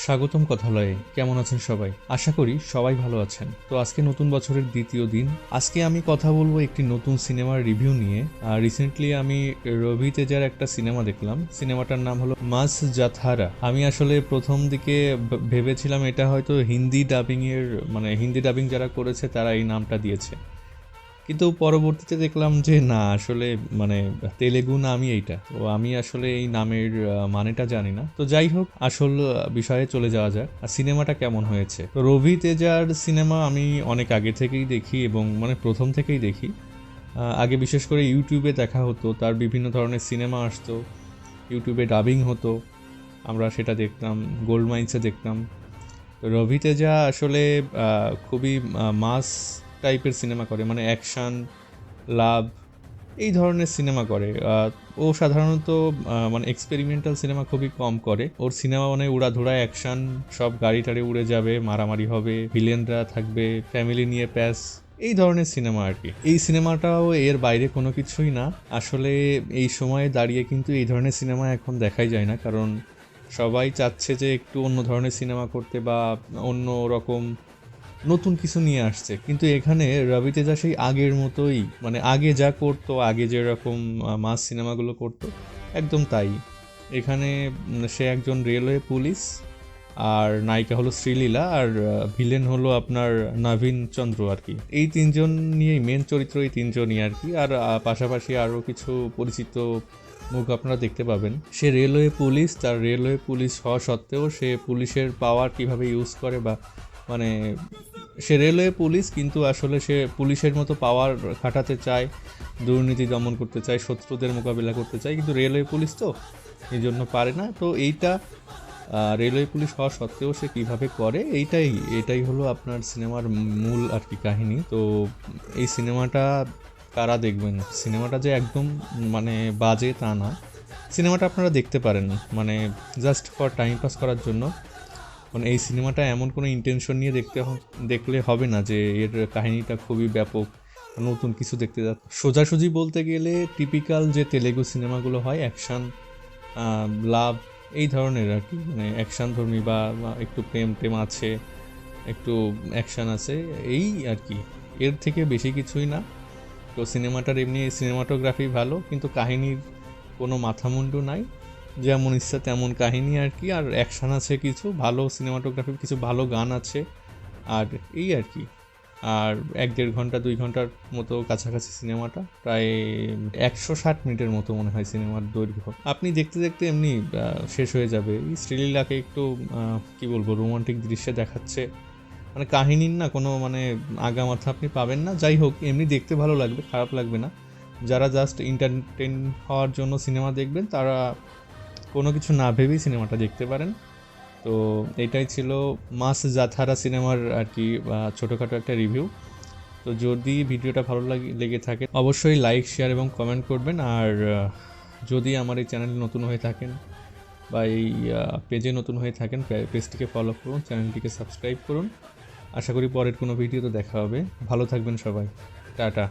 স্বাগতম কথালয়ে। কেমন আছেন সবাই? আশা করি সবাই ভালো আছেন। তো আজকে নতুন বছরের দ্বিতীয় দিন। আজকে আমি কথা বলবো একটি নতুন সিনেমার রিভিউ নিয়ে। রিসেন্টলি আমি রবি তেজার একটা সিনেমা দেখলাম। সিনেমাটার নাম হলো মাস জাথারা। আমি আসলে প্রথম দিকে ভেবেছিলাম এটা হয়তো হিন্দি ডাবিং এর, মানে হিন্দি ডাবিং যারা করেছে তারা এই নামটা দিয়েছে, কিন্তু পরবর্তীতে দেখলাম যে না, আসলে মানে তেলেগু নামই এইটা। তো আমি আসলে এই নামের মানেটা জানি না। তো যাই হোক, আসল বিষয়ে চলে যাওয়া যাক। আর সিনেমাটা কেমন হয়েছে? তো রবি তেজার সিনেমা আমি অনেক আগে থেকেই দেখি এবং মানে প্রথম থেকেই দেখি। আগে বিশেষ করে ইউটিউবে দেখা হতো, তার বিভিন্ন ধরনের সিনেমা আসতো, ইউটিউবে ডাবিং হতো, আমরা সেটা দেখতাম, গোল্ড মাইন্সে দেখতাম। রবি তেজা আসলে খুবই মাস টাইপের সিনেমা করে, মানে অ্যাকশান, লাভ, এই ধরনের সিনেমা করে। ও সাধারণত মানে এক্সপেরিমেন্টাল সিনেমা খুবই কম করে। ওর সিনেমা মানে উড়াধুরা অ্যাকশান, সব গাড়ি টাড়ি উড়ে যাবে, মারামারি হবে, ভিলেনরা থাকবে, ফ্যামিলি নিয়ে প্যাস, এই ধরনের সিনেমা আর কি। এই সিনেমাটাও এর বাইরে কোনো কিছুই না। আসলে এই সময়ে দাঁড়িয়ে কিন্তু এই ধরনের সিনেমা এখন দেখাই যায় না, কারণ সবাই চাচ্ছে যে একটু অন্য ধরনের সিনেমা করতে বা অন্য রকম নতুন কিছু নিয়ে আসছে। কিন্তু এখানে রবি তেজা সেই আগের মতোই, মানে আগে যা করতো, আগে যেরকম মাস সিনেমাগুলো করতো, একদম তাই। এখানে সে একজন রেলওয়ে পুলিশ, আর নায়িকা হলো শ্রীলীলা, আর ভিলেন হলো আপনার নবীন চন্দ্র আর কি। এই তিনজন নিয়েই মেন চরিত্র, এই তিনজনই আর কি। আর পাশাপাশি আরও কিছু পরিচিত মুখ আপনারা দেখতে পাবেন। সে রেলওয়ে পুলিশ, তার রেলওয়ে পুলিশ হওয়া সত্ত্বেও সে পুলিশের পাওয়ার কিভাবে ইউজ করে, বা মানে সে রেলওয়ে পুলিশ কিন্তু আসলে সে পুলিশের মতো পাওয়ার খাটাতে চায়, দুর্নীতি দমন করতে চায়, শত্রুদের মোকাবিলা করতে চায়, কিন্তু রেলওয়ে পুলিশ তো এই জন্য পারে না। তো এইটা রেলওয়ে পুলিশ হওয়া সত্ত্বেও সে কীভাবে করে, এটাই হলো আপনার সিনেমার মূল আর কি কাহিনী। তো এই সিনেমাটা কারা দেখবেন? সিনেমাটা যে একদম মানে বাজে তা না, সিনেমাটা আপনারা দেখতে পারেন, মানে জাস্ট ফর টাইম পাস করার জন্য। মানে এই সিনেমাটা এমন কোনো ইন্টেনশন নিয়ে দেখলে হবে না যে এর কাহিনীটা খুবই ব্যাপক, নতুন কিছু দেখতে যাচ্ছে। সোজাসুজি বলতে গেলে টিপিক্যাল যে তেলেগু সিনেমাগুলো হয়, অ্যাকশান, লাভ, এই ধরনের আর কি, মানে অ্যাকশান ধর্মী বা একটু প্রেম টেম আছে, একটু অ্যাকশান আছে, এই আর কি। এর থেকে বেশি কিছুই না। তো সিনেমাটার এমনি সিনেমাটোগ্রাফি ভালো, কিন্তু কাহিনীর কোনো মাথামুন্ডু নাই, যেমন ইচ্ছা তেমন কাহিনী আর কি। আর অ্যাকশান আছে কিছু ভালো, সিনেমাটোগ্রাফি, কিছু ভালো গান আছে, আর এই আর কি। আর 1-1.5 ঘন্টা 2 ঘন্টার মতো কাছাকাছি সিনেমাটা, প্রায় 160 মিনিটের মতো মনে হয় সিনেমার দৈর্ঘ্য। আপনি দেখতে দেখতে এমনি শেষ হয়ে যাবে। এই শ্রীলীলাকে একটু কি বলবো, রোমান্টিক দৃশ্যে দেখাচ্ছে, মানে কাহিনীর না কোনো মানে আগামাথা আপনি পাবেন না। যাই হোক, এমনি দেখতে ভালো লাগবে, খারাপ লাগবে না। যারা জাস্ট এন্টারটেন হওয়ার জন্য সিনেমা দেখবেন, তারা কোনো কিছু না ভেবেই সিনেমাটা দেখতে পারেন। তো এটাই ছিল মাস জাথারা সিনেমার আর কি ছোটোখাটো একটা রিভিউ। তো যদি ভিডিওটা ভালো লেগে থাকে, অবশ্যই লাইক, শেয়ার এবং কমেন্ট করবেন। আর যদি আমার এই চ্যানেলে নতুন হয়ে থাকেন বা এই পেজে নতুন হয়ে থাকেন, পেজটিকে ফলো করুন, চ্যানেলটিকে সাবস্ক্রাইব করুন। আশা করি পরের কোনো ভিডিওতে দেখা হবে। ভালো থাকবেন সবাই। টাটা।